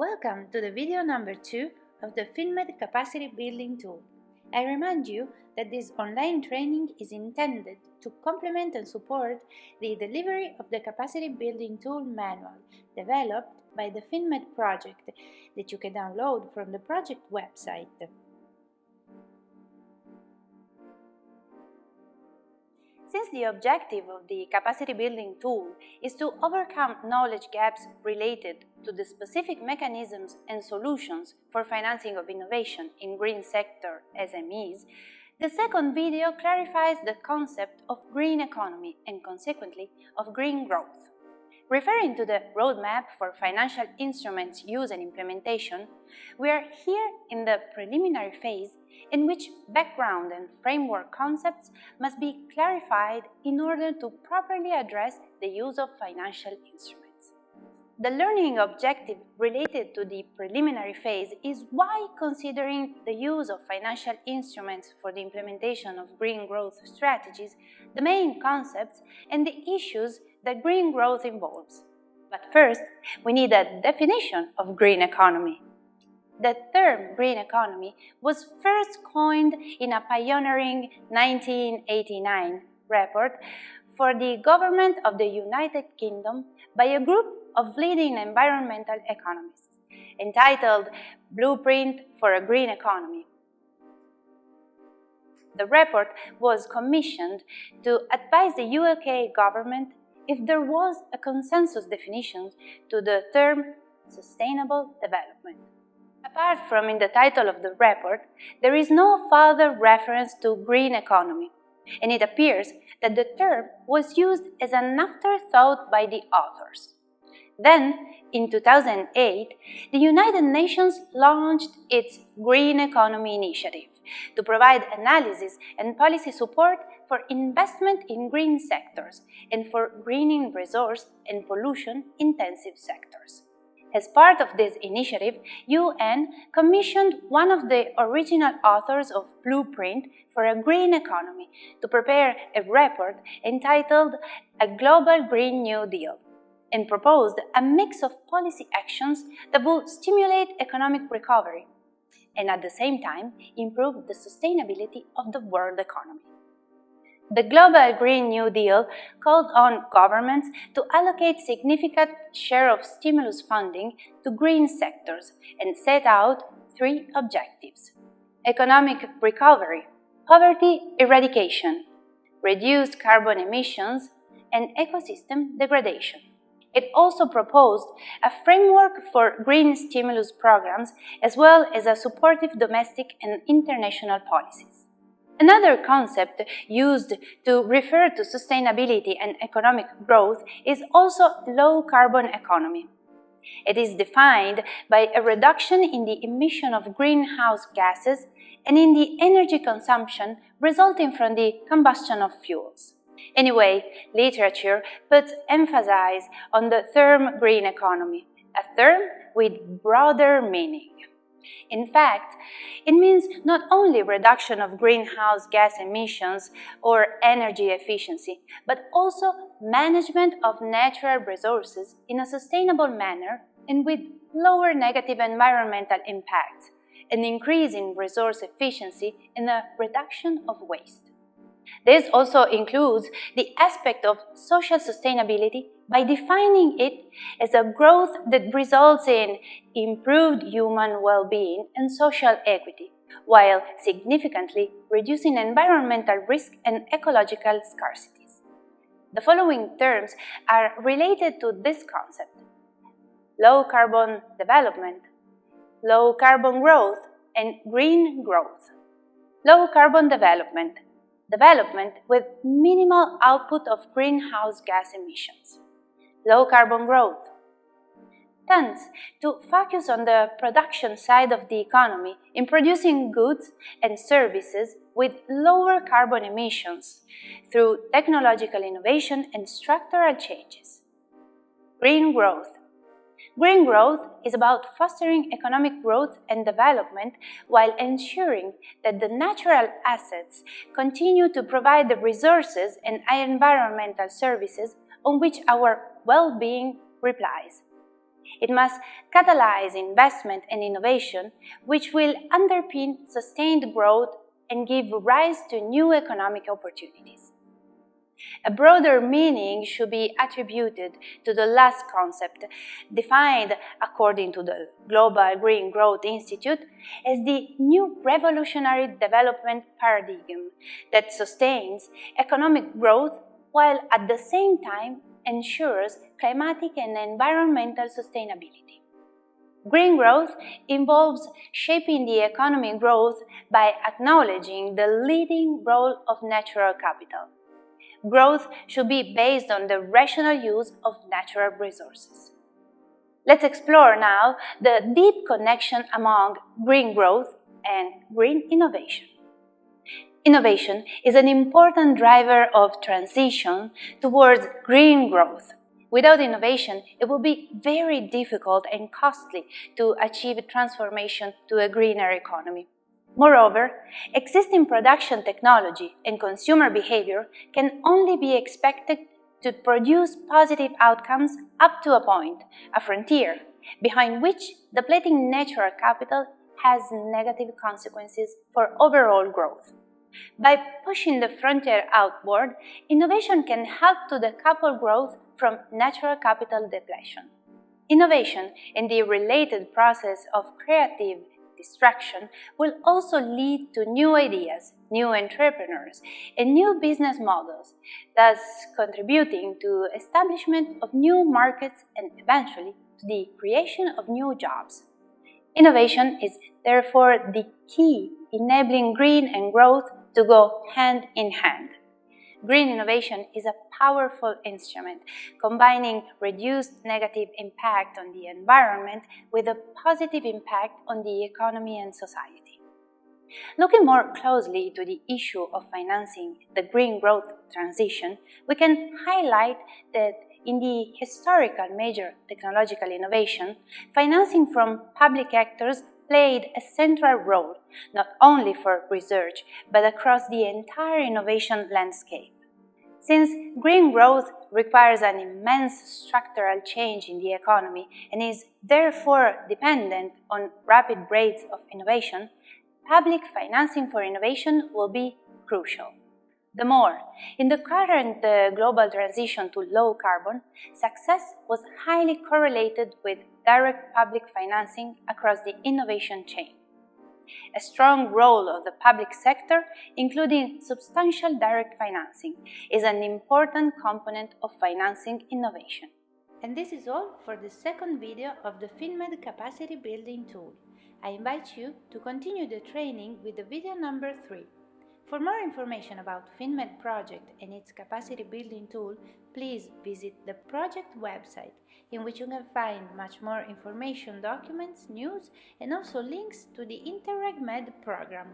Welcome to the video number 2 of the finMED Capacity Building Tool. I remind you that this online training is intended to complement and support the delivery of the Capacity Building Tool manual developed by the finMED project that you can download from the project website. Since the objective of the capacity building tool is to overcome knowledge gaps related to the specific mechanisms and solutions for financing of innovation in green sector SMEs, the second video clarifies the concept of green economy and consequently of green growth. Referring to the roadmap for financial instruments use and implementation, we are here in the preliminary phase in which background and framework concepts must be clarified in order to properly address the use of financial instruments. The learning objective related to the preliminary phase is why considering the use of financial instruments for the implementation of green growth strategies, the main concepts and the issues that green growth involves. But first, we need a definition of green economy. The term green economy was first coined in a pioneering 1989 report for the government of the United Kingdom by a group of leading environmental economists, entitled Blueprint for a Green Economy. The report was commissioned to advise the UK government if there was a consensus definition to the term sustainable development. Apart from in the title of the report, there is no further reference to green economy, and it appears that the term was used as an afterthought by the authors. Then, in 2008, the United Nations launched its Green Economy Initiative to provide analysis and policy support for investment in green sectors and for greening resource and pollution-intensive sectors. As part of this initiative, UN commissioned one of the original authors of Blueprint for a Green Economy to prepare a report entitled A Global Green New Deal and proposed a mix of policy actions that will stimulate economic recovery and at the same time improve the sustainability of the world economy. The Global Green New Deal called on governments to allocate significant share of stimulus funding to green sectors and set out 3 objectives: economic recovery, poverty eradication, reduced carbon emissions, and ecosystem degradation. It also proposed a framework for green stimulus programs as well as a supportive domestic and international policies. Another concept used to refer to sustainability and economic growth is also low-carbon economy. It is defined by a reduction in the emission of greenhouse gases and in the energy consumption resulting from the combustion of fuels. Anyway, literature puts emphasis on the term green economy, a term with broader meaning. In fact, it means not only reduction of greenhouse gas emissions or energy efficiency, but also management of natural resources in a sustainable manner and with lower negative environmental impacts, an increase in resource efficiency and a reduction of waste. This also includes the aspect of social sustainability by defining it as a growth that results in improved human well-being and social equity, while significantly reducing environmental risk and ecological scarcities. The following terms are related to this concept: low-carbon development, low-carbon growth, and green growth. Low-carbon development with minimal output of greenhouse gas emissions. Low-carbon growth tends to focus on the production side of the economy in producing goods and services with lower carbon emissions through technological innovation and structural changes. Green growth. Green growth is about fostering economic growth and development while ensuring that the natural assets continue to provide the resources and environmental services on which our well-being relies. It must catalyze investment and innovation, which will underpin sustained growth and give rise to new economic opportunities. A broader meaning should be attributed to the last concept, defined according to the Global Green Growth Institute as the new revolutionary development paradigm that sustains economic growth while at the same time ensures climatic and environmental sustainability. Green growth involves shaping the economic growth by acknowledging the leading role of natural capital. Growth should be based on the rational use of natural resources. Let's explore now the deep connection among green growth and green innovation. Innovation is an important driver of transition towards green growth. Without innovation, it will be very difficult and costly to achieve transformation to a greener economy. Moreover, existing production technology and consumer behavior can only be expected to produce positive outcomes up to a point, a frontier, behind which depleting natural capital has negative consequences for overall growth. By pushing the frontier outward, innovation can help to decouple growth from natural capital depletion. Innovation and the related process of creative distraction will also lead to new ideas, new entrepreneurs, and new business models, thus contributing to establishment of new markets and eventually to the creation of new jobs. Innovation is therefore the key enabling green and growth to go hand in hand. Green innovation is a powerful instrument, combining reduced negative impact on the environment with a positive impact on the economy and society. Looking more closely to the issue of financing the green growth transition, we can highlight that in the historical major technological innovation, financing from public actors played a central role, not only for research, but across the entire innovation landscape. Since green growth requires an immense structural change in the economy and is therefore dependent on rapid rates of innovation, public financing for innovation will be crucial. The more, in the current global transition to low carbon, success was highly correlated with direct public financing across the innovation chain. A strong role of the public sector, including substantial direct financing, is an important component of financing innovation. And this is all for the second video of the finMED capacity building tool. I invite you to continue the training with the video number 3. For more information about finMED project and its capacity building tool, please visit the project website, in which you can find much more information, documents, news, and also links to the InterregMed program.